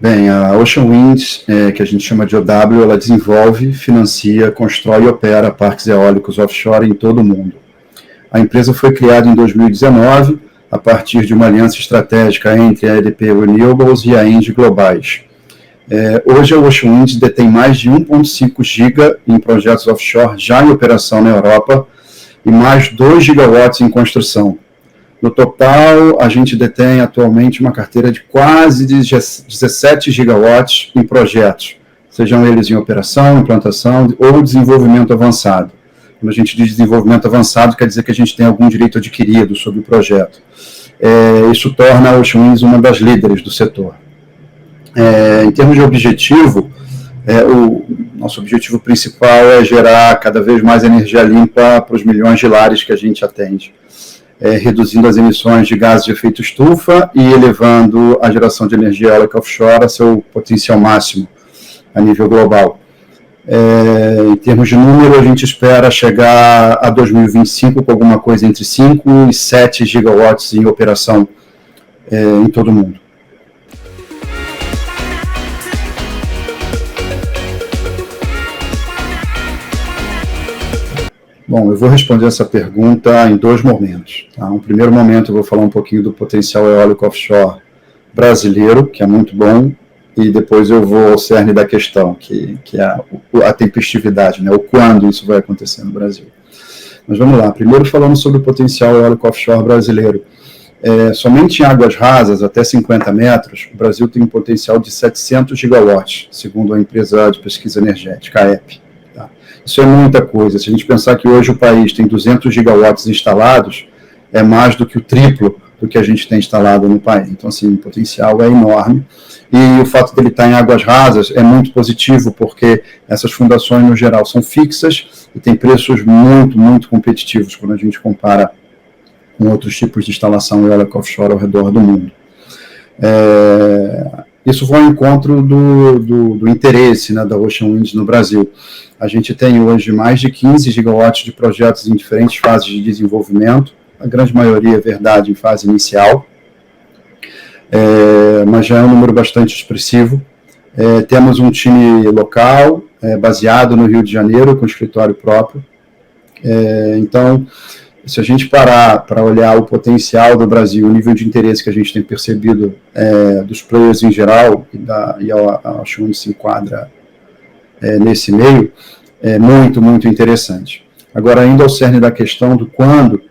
Bem, a Ocean Winds, que a gente chama de OW, ela desenvolve, financia, constrói e opera parques eólicos offshore em todo o mundo. A empresa foi criada em 2019, a partir de uma aliança estratégica entre a EDP Renewables e a Engie Globais. Hoje a Ocean Winds detém mais de 1,5 giga em projetos offshore já em operação na Europa e mais 2 gigawatts em construção. No total, a gente detém atualmente uma carteira de quase 17 gigawatts em projetos, sejam eles em operação, implantação ou desenvolvimento avançado. Quando a gente diz desenvolvimento avançado, quer dizer que a gente tem algum direito adquirido sobre o projeto. Isso torna a Ocean Winds uma das líderes do setor. Em termos de objetivo, o nosso objetivo principal é gerar cada vez mais energia limpa para os milhões de lares que a gente atende. Reduzindo as emissões de gases de efeito estufa e elevando a geração de energia eólica offshore a seu potencial máximo a nível global. Em termos de número, a gente espera chegar a 2025 com alguma coisa entre 5 e 7 gigawatts em operação em todo o mundo. Bom, eu vou responder essa pergunta em dois momentos. Tá? No primeiro momento eu vou falar um pouquinho do potencial eólico offshore brasileiro, que é muito bom, e depois eu vou ao cerne da questão, que é a tempestividade, né? O quando isso vai acontecer no Brasil. Mas vamos lá, primeiro falando sobre o potencial eólico offshore brasileiro. Somente em águas rasas, até 50 metros, o Brasil tem um potencial de 700 gigawatts, segundo a empresa de pesquisa energética, a EPE. Isso é muita coisa. Se a gente pensar que hoje o país tem 200 gigawatts instalados, é mais do que o triplo do que a gente tem instalado no país. Então, assim, o potencial é enorme. E o fato dele estar em águas rasas é muito positivo, porque essas fundações, no geral, são fixas e têm preços muito, muito competitivos quando a gente compara com outros tipos de instalação eólica offshore ao redor do mundo. Isso vai ao encontro do interesse, né, da Ocean Winds no Brasil. A gente tem hoje mais de 15 gigawatts de projetos em diferentes fases de desenvolvimento, a grande maioria, é verdade, em fase inicial, mas já é um número bastante expressivo. Temos um time local, baseado no Rio de Janeiro, com escritório próprio. Então, se a gente parar para olhar o potencial do Brasil, o nível de interesse que a gente tem percebido dos players em geral, e a Ocean Winds se enquadra nesse meio, é muito, muito interessante. Agora, ainda ao cerne da questão do quando,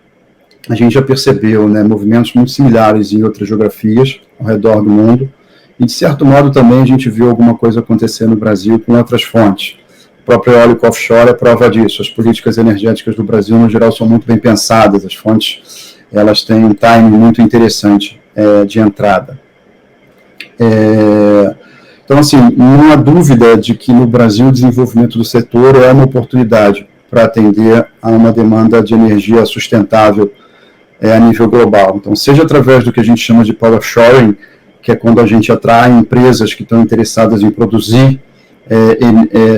a gente já percebeu, né, movimentos muito similares em outras geografias ao redor do mundo, e de certo modo também a gente viu alguma coisa acontecer no Brasil com outras fontes. O próprio eólico offshore é prova disso. As políticas energéticas do Brasil, no geral, são muito bem pensadas. As fontes, elas têm um timing muito interessante de entrada. Então, assim, não há dúvida de que no Brasil o desenvolvimento do setor é uma oportunidade para atender a uma demanda de energia sustentável a nível global. Então, seja através do que a gente chama de power shoring, que é quando a gente atrai empresas que estão interessadas em produzir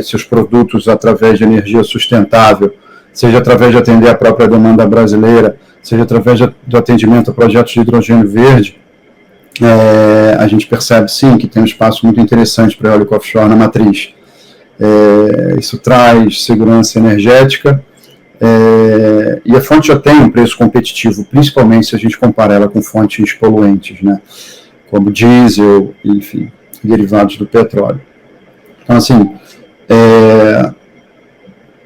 seus produtos através de energia sustentável, seja através de atender a própria demanda brasileira, seja através do atendimento a projetos de hidrogênio verde, a gente percebe sim que tem um espaço muito interessante para eólico offshore na matriz. Isso traz segurança energética, e a fonte já tem um preço competitivo, principalmente se a gente compara ela com fontes poluentes, né, como diesel, enfim, derivados do petróleo. Então, assim,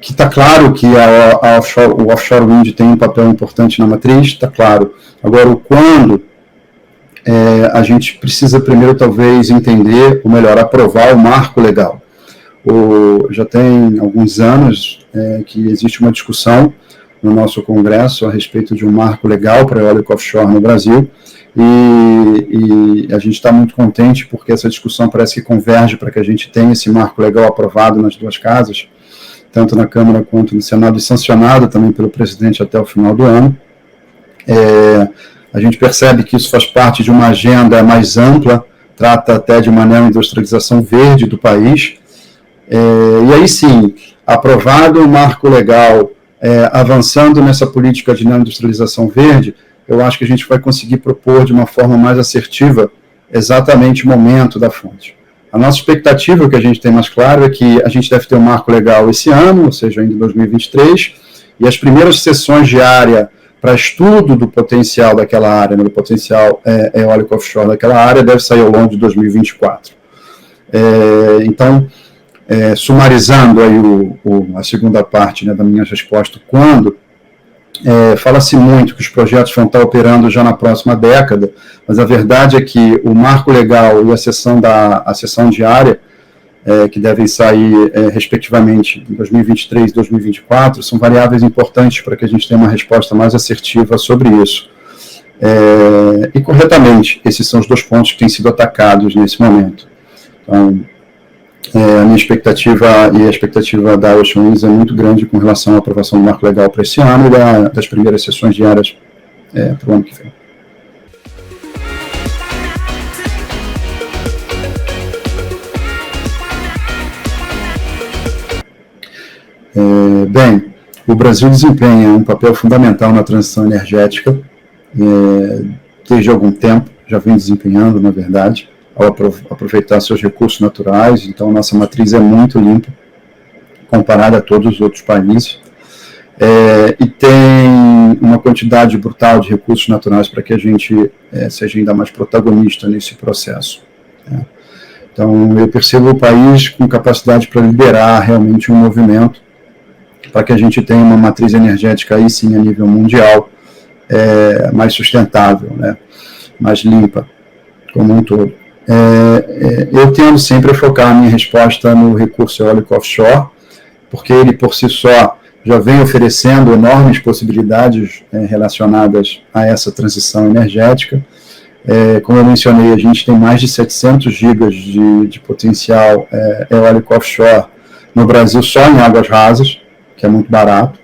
que está claro que o offshore wind tem um papel importante na matriz, está claro. Agora, o quando, a gente precisa primeiro, talvez, entender, ou melhor, aprovar o marco legal. Já tem alguns anos que existe uma discussão no nosso Congresso a respeito de um marco legal para eólico offshore no Brasil, e a gente está muito contente porque essa discussão parece que converge para que a gente tenha esse marco legal aprovado nas duas casas, tanto na Câmara quanto no Senado, e sancionado também pelo presidente até o final do ano. A gente percebe que isso faz parte de uma agenda mais ampla, trata até de uma neoindustrialização verde do país, e aí sim, aprovado o marco legal, avançando nessa política de neoindustrialização verde, eu acho que a gente vai conseguir propor de uma forma mais assertiva exatamente o momento da fonte. A nossa expectativa, o que a gente tem mais claro, é que a gente deve ter um marco legal esse ano, ou seja, ainda em 2023, e as primeiras sessões de área para estudo do potencial daquela área, né, do potencial eólico offshore daquela área, deve sair ao longo de 2024. Então, sumarizando aí a segunda parte, né, da minha resposta, quando fala-se muito que os projetos vão estar operando já na próxima década, mas a verdade é que o marco legal e a sessão de área, que devem sair, respectivamente, em 2023 e 2024, são variáveis importantes para que a gente tenha uma resposta mais assertiva sobre isso. E, corretamente, esses são os 2 pontos que têm sido atacados nesse momento. Então, a minha expectativa e a expectativa da Ocean Winds é muito grande com relação à aprovação do marco legal para esse ano e das primeiras sessões diárias para o ano que vem. Bem, o Brasil desempenha um papel fundamental na transição energética desde algum tempo, já vem desempenhando, na verdade, ao aproveitar seus recursos naturais. Então, nossa matriz é muito limpa, comparada a todos os outros países, e tem uma quantidade brutal de recursos naturais para que a gente seja ainda mais protagonista nesse processo. Então, eu percebo o país com capacidade para liderar realmente um movimento para que a gente tenha uma matriz energética aí sim a nível mundial mais sustentável, né, mais limpa, como um todo. Eu tendo sempre a focar a minha resposta no recurso eólico offshore, porque ele por si só já vem oferecendo enormes possibilidades relacionadas a essa transição energética. Como eu mencionei, a gente tem mais de 700 gigas de potencial eólico offshore no Brasil só em águas rasas, que é muito barato.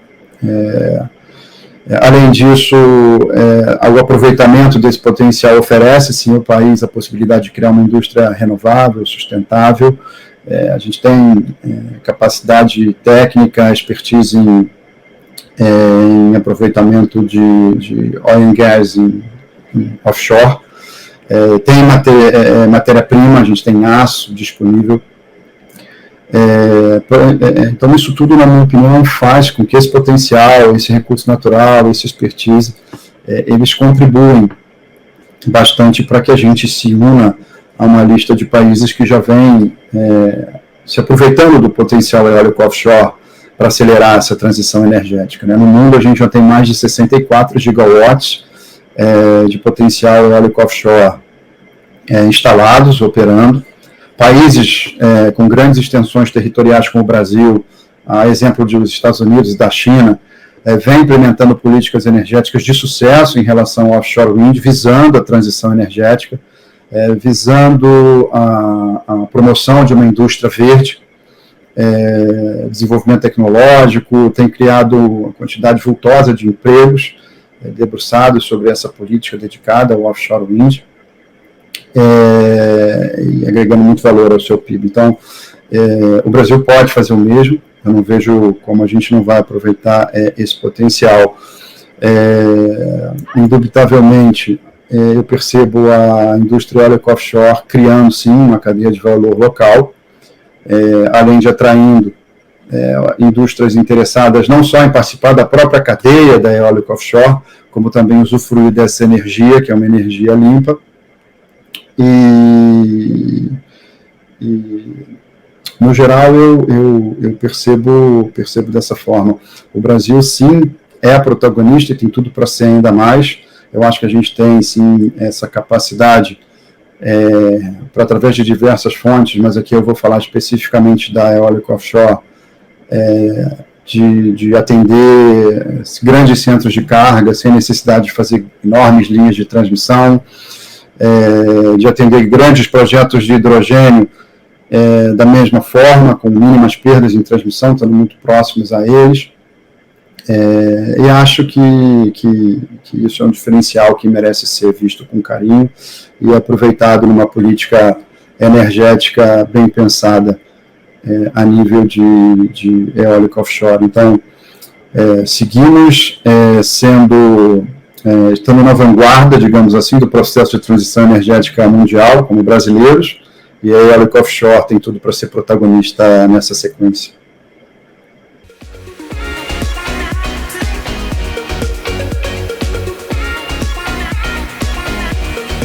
Além disso, o aproveitamento desse potencial oferece, sim, ao país a possibilidade de criar uma indústria renovável, sustentável. A gente tem capacidade técnica, expertise em aproveitamento de oil and gas em offshore. Tem matéria-prima, a gente tem aço disponível. Então, isso tudo, na minha opinião, faz com que esse potencial, esse recurso natural, esse expertise, eles contribuem bastante para que a gente se una a uma lista de países que já vem se aproveitando do potencial eólico offshore para acelerar essa transição energética, né? No mundo, a gente já tem mais de 64 gigawatts de potencial eólico offshore instalados, operando. Países com grandes extensões territoriais como o Brasil, a exemplo dos Estados Unidos e da China, vem implementando políticas energéticas de sucesso em relação ao offshore wind, visando a transição energética, visando a promoção de uma indústria verde, desenvolvimento tecnológico, tem criado uma quantidade vultosa de empregos debruçados sobre essa política dedicada ao offshore wind, e agregando muito valor ao seu PIB. Então, o Brasil pode fazer o mesmo. Eu não vejo como a gente não vai aproveitar esse potencial. Indubitavelmente, eu percebo a indústria eólica offshore criando, sim, uma cadeia de valor local, além de atraindo indústrias interessadas não só em participar da própria cadeia da eólica offshore, como também usufruir dessa energia, que é uma energia limpa. E no geral, eu percebo dessa forma. O Brasil, sim, é protagonista e tem tudo para ser ainda mais. Eu acho que a gente tem, sim, essa capacidade para, através de diversas fontes, mas aqui eu vou falar especificamente da eólica offshore, de atender grandes centros de carga, sem necessidade de fazer enormes linhas de transmissão, de atender grandes projetos de hidrogênio da mesma forma, com mínimas perdas em transmissão, estando muito próximos a eles. E acho que isso é um diferencial que merece ser visto com carinho e aproveitado numa política energética bem pensada a nível de eólica offshore. Então, seguimos estando na vanguarda, digamos assim, do processo de transição energética mundial, como brasileiros, E a eólica offshore tem tudo para ser protagonista nessa sequência.